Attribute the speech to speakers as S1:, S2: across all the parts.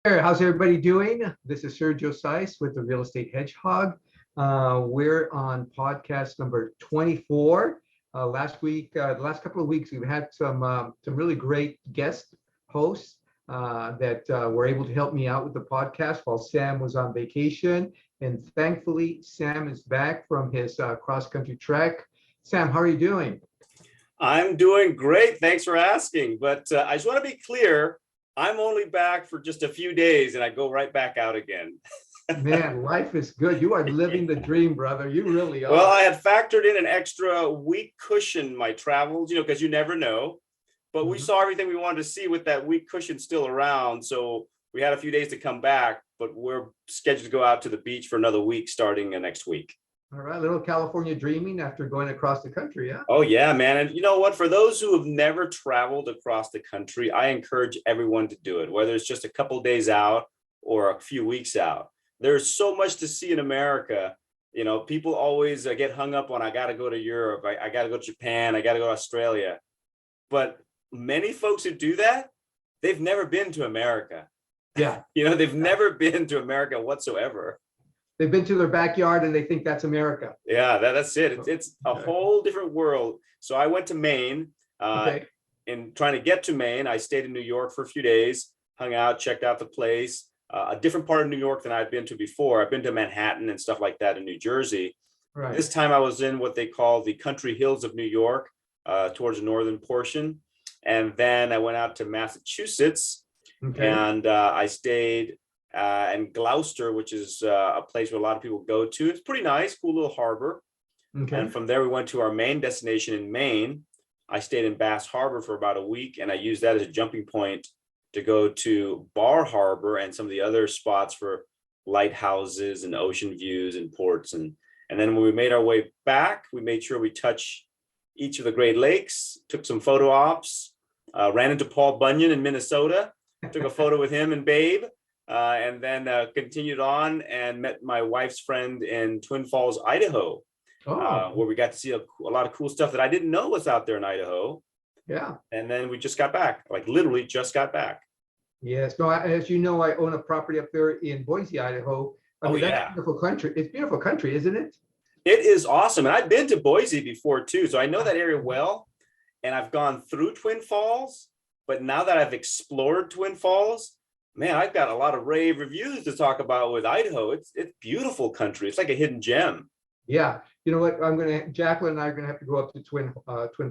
S1: How's everybody doing? This is Sergio Sais with the Real Estate Hedgehog. We're on podcast number 24. Last week, the last couple of weeks, we've had some really great guest hosts that were able to help me out with the podcast while Sam was on vacation. And thankfully, Sam is back from his cross-country trek. Sam, how are you doing?
S2: I'm doing great. Thanks for asking. But I just want to be clear. I'm only back for just a few days and I go right back out again.
S1: Man, life is good. You are living the dream, brother. You really are.
S2: Well, I had factored in an extra week cushion my travels, because you never know. But we saw everything we wanted to see with that week cushion still around. So we had a few days to come back, but we're scheduled to go out to the beach for another week starting next week.
S1: All right, a little California dreaming after going across the country, yeah?
S2: Oh, yeah, man. And you know what? For those who have never traveled across the country, I encourage everyone to do it, whether it's just a couple days out or a few weeks out. There's so much to see in America. People always get hung up on, I got to go to Europe, I got to go to Japan, I got to go to Australia. But many folks who do that, they've never been to America.
S1: Yeah.
S2: They've never been to America whatsoever.
S1: They've been to their backyard and they think that's America.
S2: Yeah, that's it. It's a whole different world. So I went to Maine. And trying to get to Maine, I stayed in New York for a few days, hung out, checked out the place. A different part of New York than I'd been to before. I've been to Manhattan and stuff like that in New Jersey.
S1: Right.
S2: This time I was in what they call the country hills of New York, towards the northern portion. And then I went out to Massachusetts and I stayed in Gloucester, which is a place where a lot of people go to. It's pretty nice, cool little harbor. And from there, we went to our main destination in Maine. I stayed in Bass Harbor for about a week, and I used that as a jumping point to go to Bar Harbor and some of the other spots for lighthouses and ocean views and ports. And then when we made our way back, we made sure we touched each of the Great Lakes, took some photo ops, ran into Paul Bunyan in Minnesota, took a photo with him and Babe. And then continued on and met my wife's friend in Twin Falls, Idaho, where we got to see a lot of cool stuff that I didn't know was out there in Idaho.
S1: Yeah.
S2: And then we just got back, like literally just got back.
S1: Yes. No, as you know, I own a property up there in Boise, Idaho. That's beautiful country. It's beautiful country, isn't it?
S2: It is awesome. And I've been to Boise before, too. So I know that area well. And I've gone through Twin Falls. But now that I've explored Twin Falls, man, I've got a lot of rave reviews to talk about with Idaho. It's beautiful country. It's like a hidden gem.
S1: Yeah. You know what? Jacqueline and I are gonna have to go up to Twin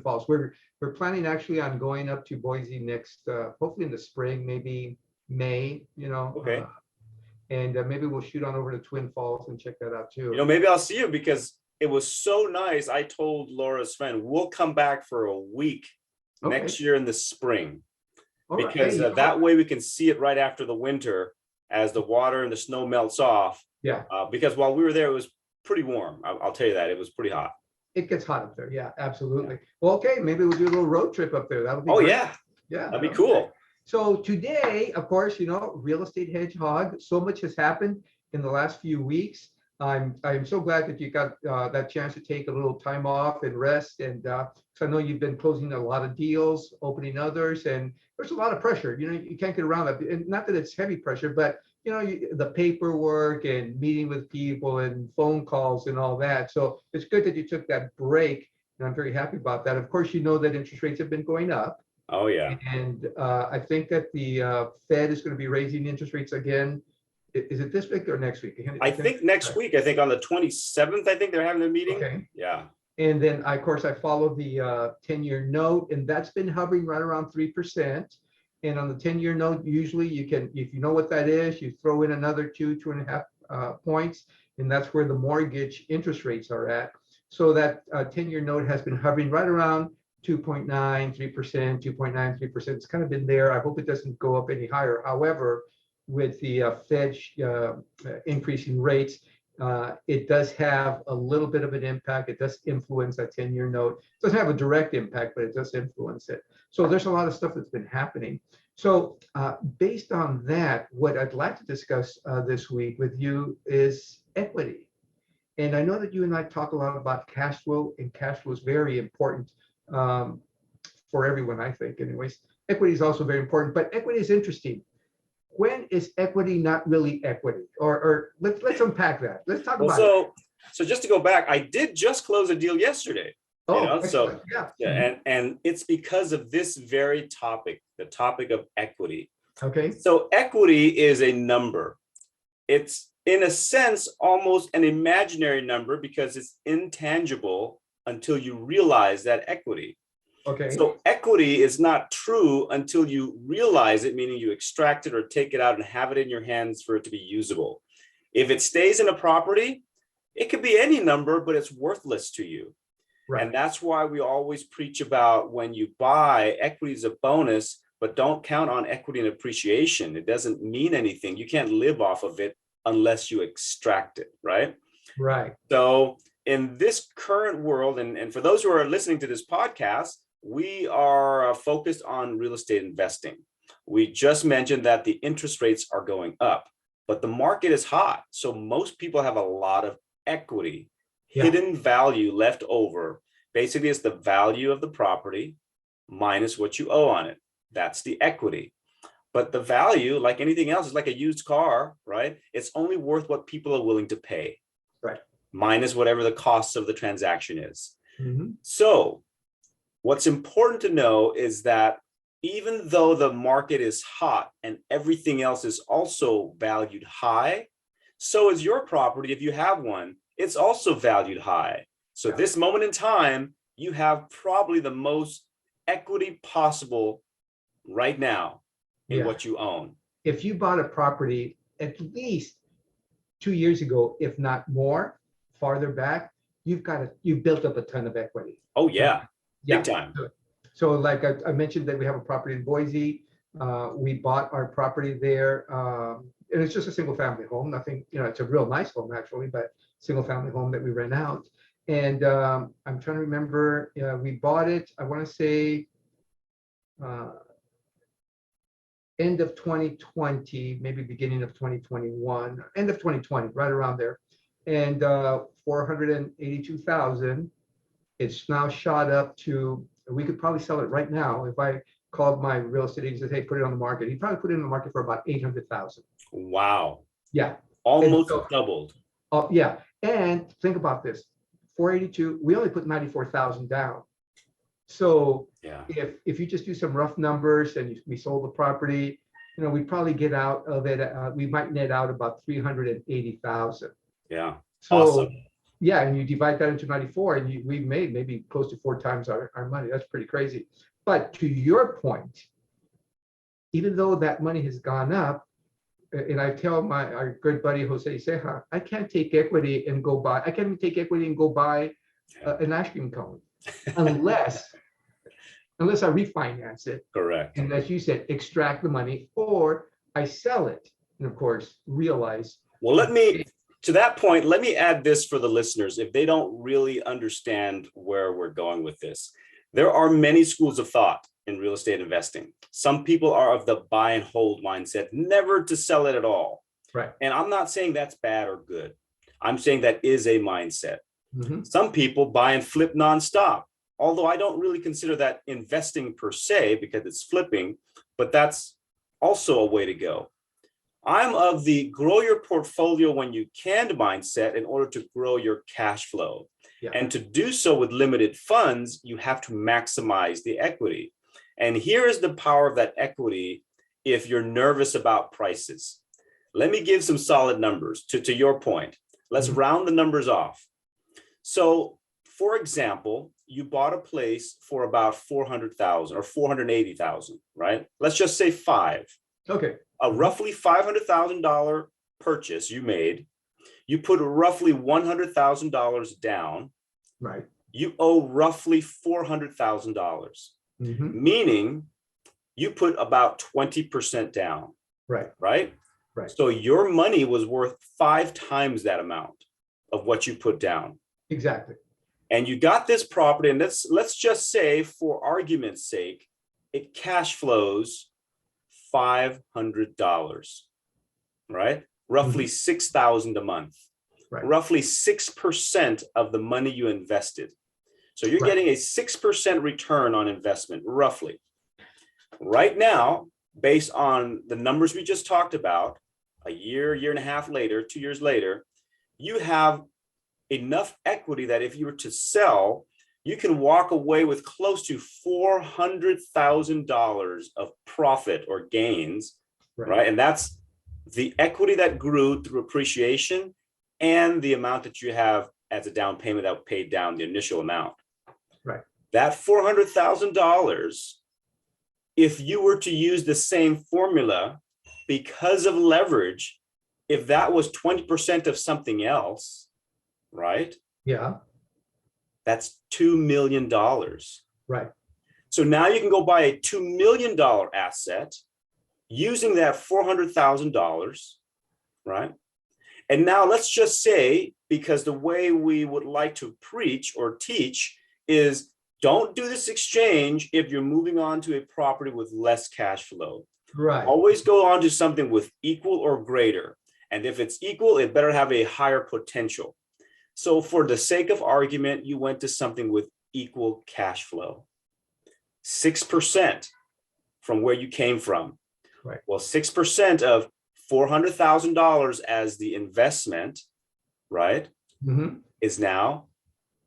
S1: Falls. We're planning actually on going up to Boise next, hopefully in the spring, maybe May.
S2: Okay.
S1: And maybe we'll shoot on over to Twin Falls and check that out too.
S2: Maybe I'll see you because it was so nice. I told Laura's friend we'll come back for a week next year in the spring. Because that way we can see it right after the winter as the water and the snow melts off. Yeah. Because while we were there, it was pretty warm. I'll tell you that. It was pretty hot.
S1: It gets hot up there. Yeah, absolutely. Yeah. Well, okay. Maybe we'll do a little road trip up there. That'll be great.
S2: Yeah. Yeah. That'd be cool.
S1: So today, of course, Real Estate Hedgehog, so much has happened in the last few weeks. I'm so glad that you got that chance to take a little time off and rest. And so I know you've been closing a lot of deals, opening others, and there's a lot of pressure. You can't get around that. And not that it's heavy pressure, but the paperwork and meeting with people and phone calls and all that. So it's good that you took that break, and I'm very happy about that. Of course, you know that interest rates have been going up.
S2: Oh yeah.
S1: And I think that the Fed is going to be raising interest rates again. Is it this week or next week?
S2: I think next week. I think on the 27th, I think they're having their meeting.
S1: Okay.
S2: Yeah.
S1: And then, of course, I follow the 10-year note, and that's been hovering right around 3%. And on the 10-year note, usually you can, if you know what that is, you throw in another 2.5 points, and that's where the mortgage interest rates are at. So that 10-year note has been hovering right around 2.93%, 2.93%. It's kind of been there. I hope it doesn't go up any higher. However, with the Fed increasing rates, it does have a little bit of an impact. It does influence that 10-year note. It doesn't have a direct impact, but it does influence it. So there's a lot of stuff that's been happening. So based on that, what I'd like to discuss this week with you is equity. And I know that you and I talk a lot about cash flow, and cash flow is very important for everyone, I think, anyways. Equity is also very important, but equity is interesting. when is equity not really equity? Or let's unpack that. Let's talk
S2: Well,
S1: about it.
S2: so just to go back, I did just close a deal yesterday.
S1: Oh,
S2: So
S1: excellent. Yeah.
S2: and it's because of this very topic, the topic of equity.
S1: Okay.
S2: So equity is a number. It's in a sense almost an imaginary number because it's intangible until you realize that equity.
S1: Okay.
S2: So equity is not true until you realize it, meaning you extract it or take it out and have it in your hands for it to be usable. If it stays in a property, it could be any number, but it's worthless to you.
S1: Right.
S2: And that's why we always preach about when you buy, equity is a bonus, but don't count on equity and appreciation. It doesn't mean anything. You can't live off of it unless you extract it, right?
S1: Right.
S2: So in this current world, and for those who are listening to this podcast, we are focused on real estate investing. We just mentioned that the interest rates are going up, but the market is hot. So most people have a lot of equity, hidden value left over. Basically, it's the value of the property minus what you owe on it. That's the equity. But the value, like anything else, is like a used car, right? It's only worth what people are willing to pay,
S1: right?
S2: Minus whatever the cost of the transaction is.
S1: Mm-hmm.
S2: So what's important to know is that even though the market is hot and everything else is also valued high, so is your property. If you have one, it's also valued high. So this moment in time, you have probably the most equity possible right now in what you own.
S1: If you bought a property at least 2 years ago, if not more, farther back, you built up a ton of equity.
S2: Oh yeah, big time.
S1: So like I mentioned that we have a property in Boise. We bought our property there, and it's just a single family home. Nothing, it's a real nice home actually, but single family home that we rent out. And I'm trying to remember, we bought it, I want to say end of 2020, maybe beginning of 2021, end of 2020, right around there. And 482,000. It's now shot up to, we could probably sell it right now. If I called my real estate agent and said, hey, put it on the market, he'd probably put it in the market for about 800,000.
S2: Wow.
S1: Yeah.
S2: Almost doubled.
S1: Oh, yeah. And think about this, 482, we only put 94,000 down. So if you just do some rough numbers and we sold the property, we'd probably get out of it. We might net out about 380,000.
S2: Yeah.
S1: So,
S2: awesome.
S1: Yeah, and you divide that into 94, and we made maybe close to 4 times our money. That's pretty crazy. But to your point, even though that money has gone up, and I tell our good buddy Jose Ceja, I can't take equity and go buy. I can't take equity and go buy an ice cream cone unless I refinance it.
S2: Correct.
S1: And as you said, extract the money, or I sell it, and of course realize.
S2: Well, to that point, let me add this for the listeners, if they don't really understand where we're going with this. There are many schools of thought in real estate investing. Some people are of the buy and hold mindset, never to sell it at all.
S1: Right.
S2: And I'm not saying that's bad or good. I'm saying that is a mindset.
S1: Mm-hmm.
S2: Some people buy and flip nonstop, although I don't really consider that investing per se because it's flipping, but that's also a way to go. I'm of the grow your portfolio when you can mindset in order to grow your cash flow. Yeah. And to do so with limited funds, you have to maximize the equity. And here is the power of that equity if you're nervous about prices. Let me give some solid numbers to your point. Let's round the numbers off. So, for example, you bought a place for about 400,000 or 480,000, right? Let's just say 5. Okay. A roughly $500,000 purchase you made. You put roughly $100,000 down. Right. You owe roughly $400,000, meaning you put about 20% down. Right. Right. Right. So your money was worth 5 times that amount of what you put down. Exactly. And you got this property, and let's just say, for argument's sake, it cash flows $500, right? Roughly $6,000 a month, right. Roughly 6% of the money you invested. So you're getting a 6% return on investment, roughly. Right now, based on the numbers we just talked about, a year, year and a half later, 2 years later, you have enough equity that if you were to sell, you can walk away with close to $400,000 of profit or gains, right? And that's the equity that grew through appreciation and the amount that you have as a down payment that paid down the initial amount.
S1: Right.
S2: That $400,000, if you were to use the same formula, because of leverage, if that was 20% of something else, right?
S1: Yeah.
S2: That's $2 million.
S1: Right.
S2: So now you can go buy a $2 million asset using that $400,000, right? And now let's just say, because the way we would like to preach or teach is don't do this exchange if you're moving on to a property with less cash flow.
S1: Right.
S2: Always go on to something with equal or greater. And if it's equal, it better have a higher potential. So for the sake of argument, you went to something with equal cash flow. 6% from where you came from.
S1: Right.
S2: Well, 6% of $400,000 as the investment, right, is now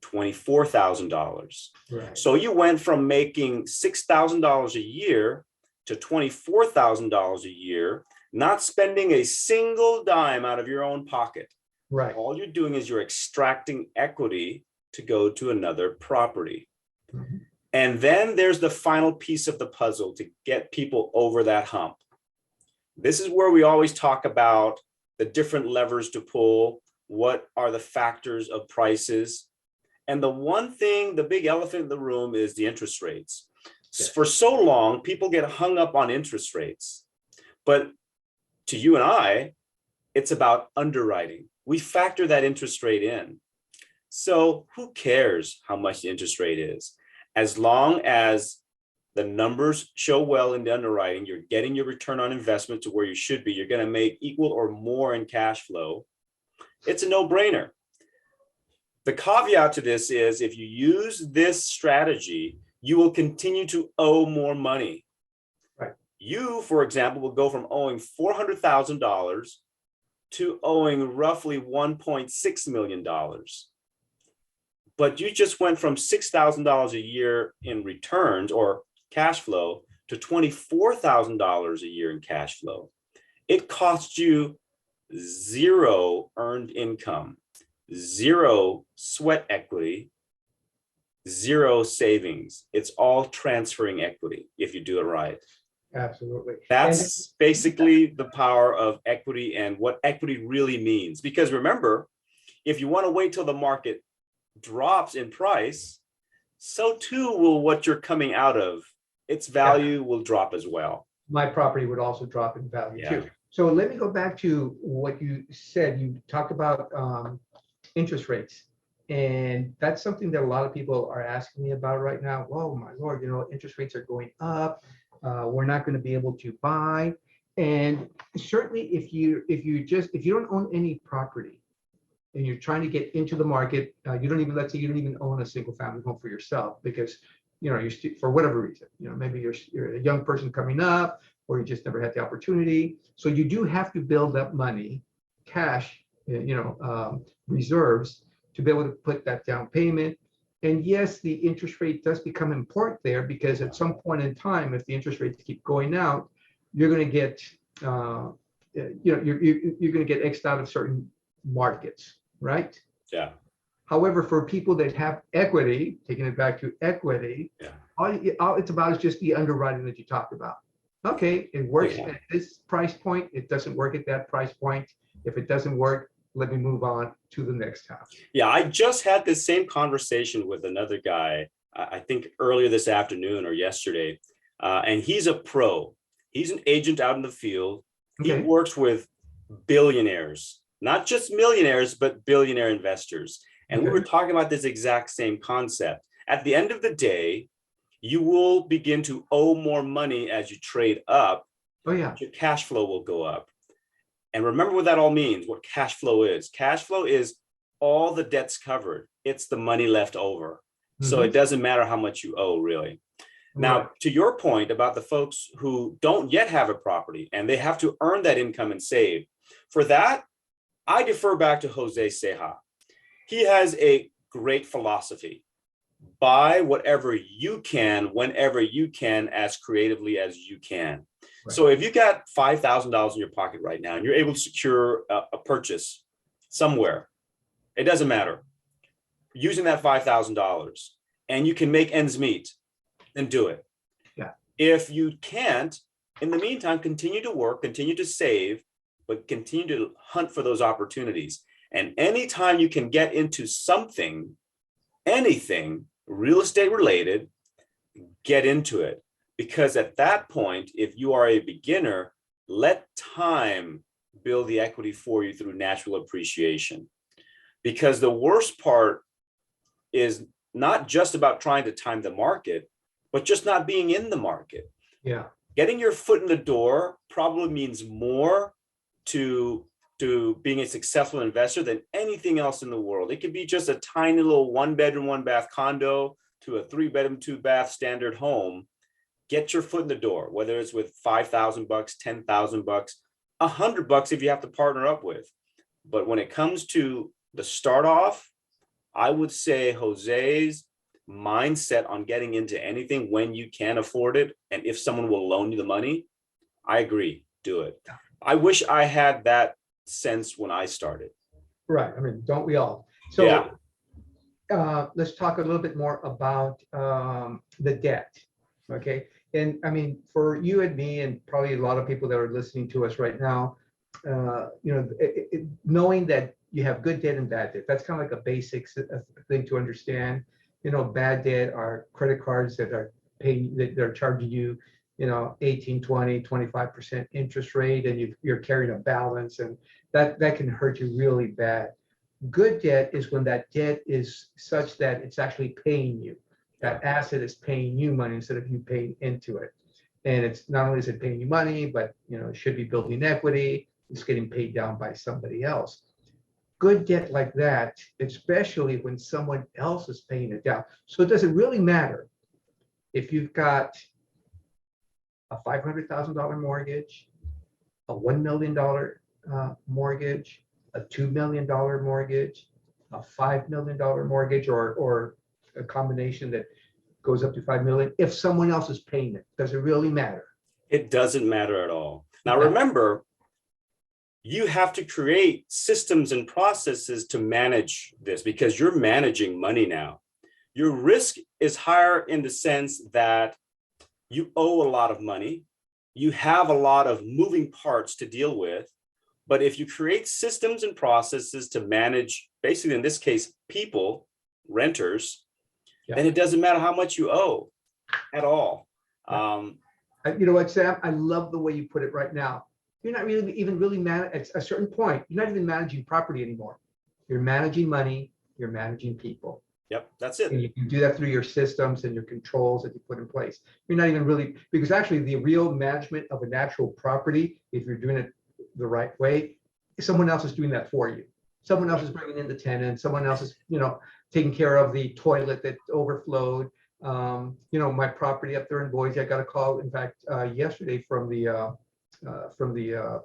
S2: $24,000.
S1: Right.
S2: So you went from making $6,000 a year to $24,000 a year, not spending a single dime out of your own pocket.
S1: Right.
S2: All you're doing is you're extracting equity to go to another property. And then there's the final piece of the puzzle to get people over that hump. This is where we always talk about the different levers to pull. What are the factors of prices? And the one thing, the big elephant in the room is the interest rates. Yes. For so long, people get hung up on interest rates. But to you and I, it's about underwriting. We factor that interest rate in. So who cares how much the interest rate is? As long as the numbers show well in the underwriting, you're getting your return on investment to where you should be, you're going to make equal or more in cash flow. It's a no-brainer. The caveat to this is if you use this strategy, you will continue to owe more money.
S1: Right.
S2: You, for example, will go from owing $400,000 to owing roughly $1.6 million. But you just went from $6,000 a year in returns or cash flow to $24,000 a year in cash flow. It cost you zero earned income, zero sweat equity, zero savings. It's all transferring equity if you do it right.
S1: Absolutely.
S2: That's basically the power of equity and what equity really means. Because remember, if you want to wait till the market drops in price, so too will what you're coming out of. Its value will drop as well.
S1: My property would also drop in value too. So let me go back to what you said. You talked about interest rates. And that's something that a lot of people are asking me about right now. Oh my Lord, interest rates are going up. We're not going to be able to buy. And certainly if you don't own any property and you're trying to get into the market, let's say you don't even own a single family home for yourself because you're for whatever reason, maybe you're a young person coming up or you just never had the opportunity. So you do have to build up money, cash, reserves to be able to put that down payment. And yes, the interest rate does become important there because at some point in time, if the interest rates keep going out, you're going to get, you're going to get X'd out of certain markets, right?
S2: Yeah.
S1: However, for people that have equity, taking it back to equity, all it's about is just the underwriting that you talked about. Okay, it works at this price point. It doesn't work at that price point. If it doesn't work, let me move on to the next house.
S2: Yeah, I just had this same conversation with another guy, I think earlier this afternoon or yesterday, and he's a pro. He's an agent out in the field. He works with billionaires, not just millionaires, but billionaire investors. And we were talking about this exact same concept. At the end of the day, you will begin to owe more money as you trade up. Your cash flow will go up. And remember what that all means, what cash flow is. Cash flow is all the debts covered. It's the money left over. So it doesn't matter how much you owe, really. Now, to your point about the folks who don't yet have a property and they have to earn that income and save, for that, I defer back to Jose Ceja. He has a great philosophy. Buy whatever you can, whenever you can, as creatively as you can. Right. So if you got $5,000 in your pocket right now and you're able to secure a purchase somewhere, it doesn't matter, using that $5,000 and you can make ends meet, then do it.
S1: Yeah.
S2: If you can't, in the meantime, continue to work, continue to save, but continue to hunt for those opportunities. And anytime you can get into something, anything real estate related, get into it. Because at that point, if you are a beginner, let time build the equity for you through natural appreciation. Because the worst part is not just about trying to time the market, but just not being in the market.
S1: Yeah.
S2: Getting your foot in the door probably means more to being a successful investor than anything else in the world. It could be just a tiny little 1-bedroom, 1-bath condo to a 3-bedroom, 2-bath standard home. Get your foot in the door, whether it's with $5,000, $10,000, $100 if you have to partner up with. But when it comes to the start off, I would say Jose's mindset on getting into anything when you can afford it, and if someone will loan you the money, I agree, do it. I wish I had that sense when I started.
S1: Right. I mean, don't we all? So yeah. Let's talk a little bit more about the debt. Okay. And I mean, for you and me, and probably a lot of people that are listening to us right now, knowing that you have good debt and bad debt, that's kind of like a basic thing to understand. Bad debt are credit cards that are paying, that they're charging you, 18, 20, 25% interest rate, and you're carrying a balance, and that can hurt you really bad. Good debt is when that debt is such that it's actually paying you. That asset is paying you money instead of you paying into it. And it's not only is it paying you money, but it should be building equity. It's getting paid down by somebody else. Good debt like that, especially when someone else is paying it down. So it doesn't really matter if you've got a $500,000 mortgage, a $1 million mortgage, a $2 million mortgage, a $5 million mortgage, or a combination that goes up to 5 million. If someone else is paying it, does it really matter?
S2: It doesn't matter at all. Now, remember, you have to create systems and processes to manage this because you're managing money now. Your risk is higher in the sense that you owe a lot of money. You have a lot of moving parts to deal with. But if you create systems and processes to manage, basically in this case, people, renters, then it doesn't matter how much you owe at all.
S1: You know what, Sam? I love the way you put it right now. You're not really at a certain point, you're not even managing property anymore. You're managing money, you're managing people.
S2: Yep, that's it.
S1: And you can do that through your systems and your controls that you put in place. You're not even really, because actually the real management of an actual property, if you're doing it the right way, someone else is doing that for you. Someone else is bringing in the tenant. Someone else is, taking care of the toilet that overflowed. My property up there in Boise, I got a call, in fact, yesterday from the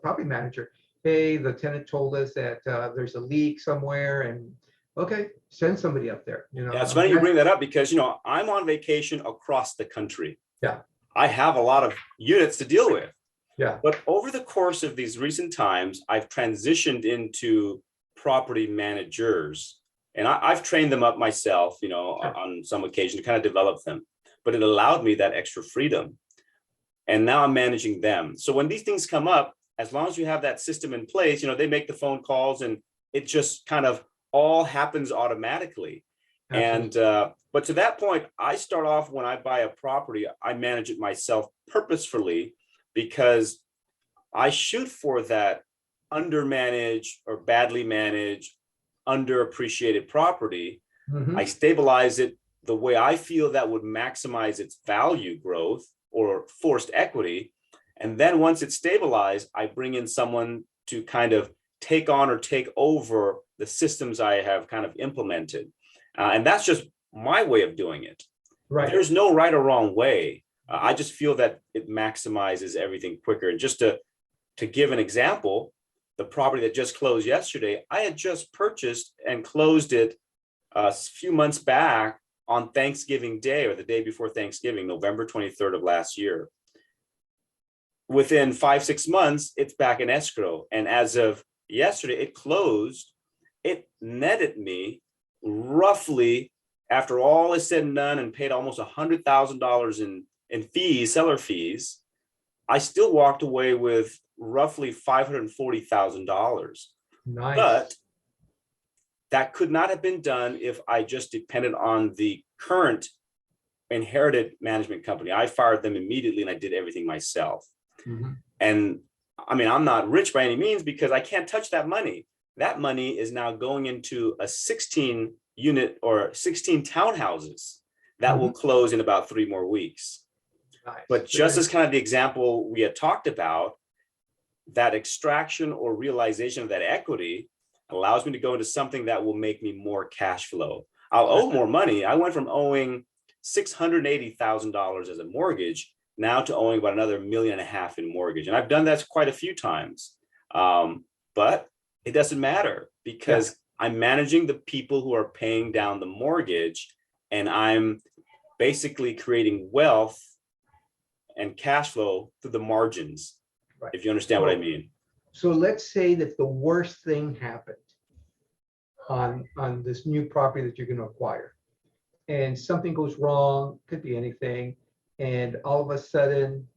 S1: property manager. Hey, the tenant told us that there's a leak somewhere, and okay, send somebody up there.
S2: Yeah, it's funny you bring that up because I'm on vacation across the country.
S1: Yeah,
S2: I have a lot of units to deal with.
S1: Yeah,
S2: but over the course of these recent times, I've transitioned into property managers, and I've trained them up myself, on some occasion to kind of develop them. But it allowed me that extra freedom. And now I'm managing them. So when these things come up, as long as you have that system in place, they make the phone calls and it just kind of all happens automatically. Absolutely. And but to that point, I start off when I buy a property, I manage it myself purposefully because I shoot for that undermanaged or badly managed, underappreciated property. Mm-hmm. I stabilize it the way I feel that would maximize its value growth or forced equity. And then once it's stabilized, I bring in someone to kind of take on or take over the systems I have kind of implemented. And that's just my way of doing it.
S1: Right.
S2: There's no right or wrong way. I just feel that it maximizes everything quicker. And just to give an example, the property that just closed yesterday, I had just purchased and closed it a few months back on Thanksgiving Day, or the day before Thanksgiving, November 23rd of last year. Within 5-6 months, it's back in escrow. And as of yesterday, it closed. It netted me roughly, after all is said and done, and paid almost $100,000 in fees, seller fees. I still walked away with roughly $540,000.
S1: Nice.
S2: But that could not have been done if I just depended on the current inherited management company. I fired them immediately and I did everything myself.
S1: Mm-hmm.
S2: And I mean, I'm not rich by any means because I can't touch that money. That money is now going into a 16 unit or 16 townhouses that will close in about 3 more weeks.
S1: Nice.
S2: But just as kind of the example we had talked about, that extraction or realization of that equity allows me to go into something that will make me more cash flow. I'll owe more money. I went from owing $680,000 as a mortgage now to owing about another $1.5 million in mortgage. And I've done that quite a few times. But it doesn't matter because I'm managing the people who are paying down the mortgage, and I'm basically creating wealth and cash flow through the margins, if you understand what I mean.
S1: So let's say that the worst thing happened on this new property that you're going to acquire, and something goes wrong, could be anything, and all of a sudden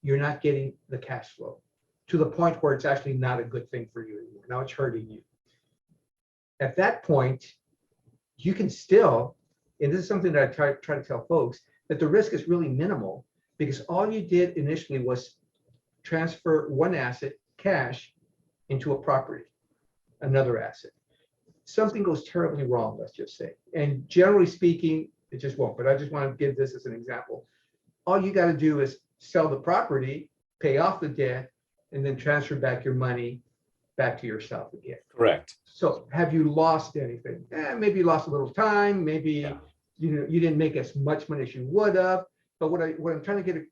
S1: you're not getting the cash flow to the point where it's actually not a good thing for you anymore. Now it's hurting you. At that point, you can still, and this is something that I try to tell folks, that the risk is really minimal because all you did initially was transfer one asset, cash, into a property, another asset. Something goes terribly wrong, let's just say. And generally speaking, it just won't, but I just want to give this as an example. All you got to do is sell the property, pay off the debt, and then transfer back your money back to yourself again.
S2: Correct.
S1: So have you lost anything? Maybe you lost a little time, maybe you didn't make as much money as you would have. But what I'm trying to get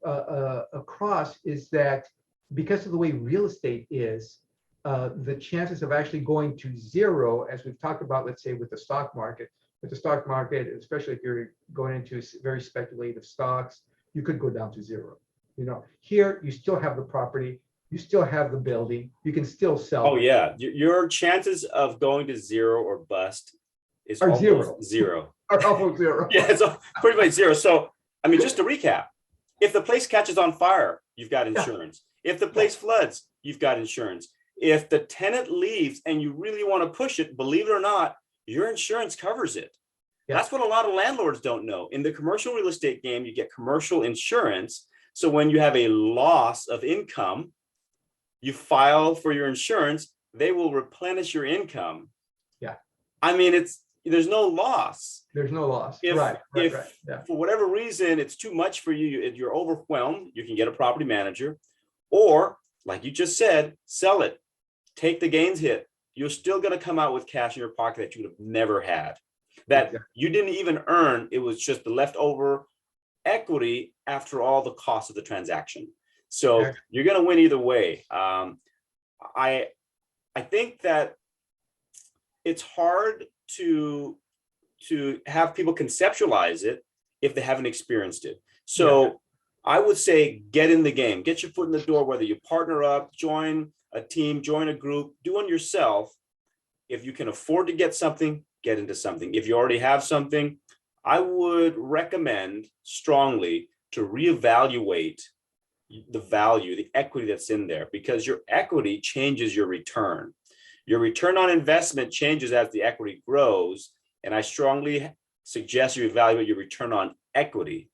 S1: across is that because of the way real estate is, the chances of actually going to zero, as we've talked about, let's say with the stock market, especially if you're going into very speculative stocks, you could go down to zero. Here you still have the property, you still have the building, you can still sell.
S2: Oh yeah, your chances of going to zero or bust is
S1: are
S2: almost
S1: zero. Are almost zero.
S2: Yeah, it's pretty much zero. So I mean, just to recap, if the place catches on fire, you've got insurance. If the place floods, you've got insurance. If the tenant leaves and you really want to push it, believe it or not, your insurance covers it. That's what a lot of landlords don't know. In the commercial real estate game, you get commercial insurance. So when you have a loss of income, you file for your insurance, they will replenish your income.
S1: Yeah.
S2: I mean, there's no loss.
S1: There's no loss.
S2: If
S1: Yeah.
S2: for whatever reason it's too much for you, you're overwhelmed, you can get a property manager, or like you just said, sell it, take the gains hit. You're still going to come out with cash in your pocket that you would have never had, that you didn't even earn. It was just the leftover equity after all the cost of the transaction. So you're going to win either way. I think that it's hard to have people conceptualize it if they haven't experienced it. So I would say get in the game, get your foot in the door, whether you partner up, join a team, join a group, do it yourself. If you can afford to get something, get into something. If you already have something, I would recommend strongly to reevaluate the value, the equity that's in there, because your equity changes your return. Your return on investment changes as the equity grows. And I strongly suggest you evaluate your return on equity.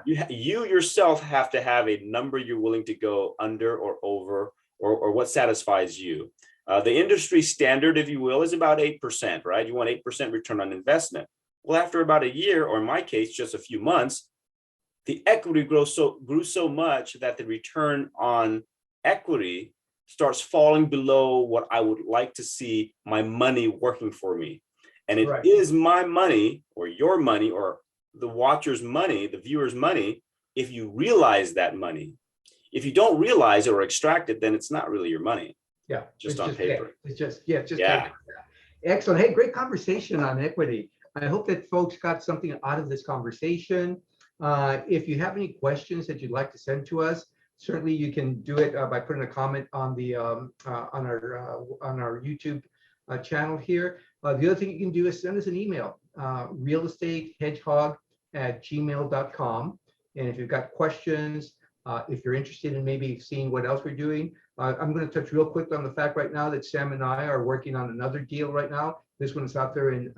S2: You yourself have to have a number you're willing to go under or over, or what satisfies you. The industry standard, if you will, is about 8%, right? You want 8% return on investment. Well, after about a year, or in my case, just a few months, the equity grew so much that the return on equity starts falling below what I would like to see my money working for me. And it
S1: Right.
S2: is my money or your money or the watcher's money, the viewer's money, if you realize that money. If you don't realize it or extract it, then it's not really your money.
S1: Yeah.
S2: Just on paper.
S1: It's just, yeah, just
S2: Yeah.
S1: paper. Excellent. Hey, great conversation on equity. I hope that folks got something out of this conversation. If you have any questions that you'd like to send to us, certainly you can do it by putting a comment on the on our YouTube channel here. The other thing you can do is send us an email, realestatehedgehog@gmail.com. And if you've got questions, if you're interested in maybe seeing what else we're doing, I'm going to touch real quick on the fact right now that Sam and I are working on another deal right now. This one's out there in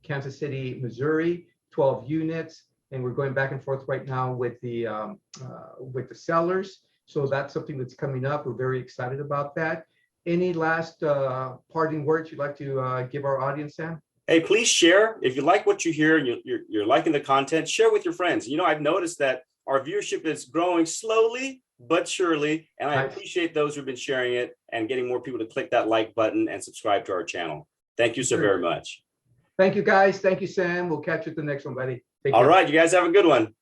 S1: Kansas City, Missouri, 12 units. And we're going back and forth right now with the sellers. So that's something that's coming up. We're very excited about that. Any last parting words you'd like to give our audience, Sam?
S2: Hey, please share. If you like what you hear and you're liking the content, share with your friends. You know, I've noticed that our viewership is growing slowly but surely, and I appreciate those who've been sharing it and getting more people to click that like button and subscribe to our channel. Thank you so very much.
S1: Thank you, guys. Thank you, Sam. We'll catch you at the next one, buddy.
S2: All right, you guys have a good one.